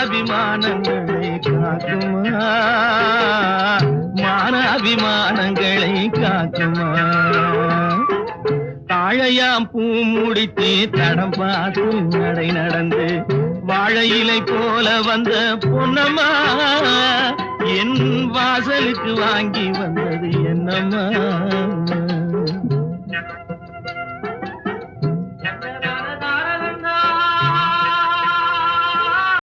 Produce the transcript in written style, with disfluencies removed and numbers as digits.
மானாபிமானங்களை காக்குமா மானாபிமானங்களை காக்குமா தாழையாம் பூ முடித்து தடம் பார்த்து நடை நடந்து வாழையிலை போல வந்த பொன்னம்மா என் வாசலுக்கு வாங்கி வந்தது என்னம்மா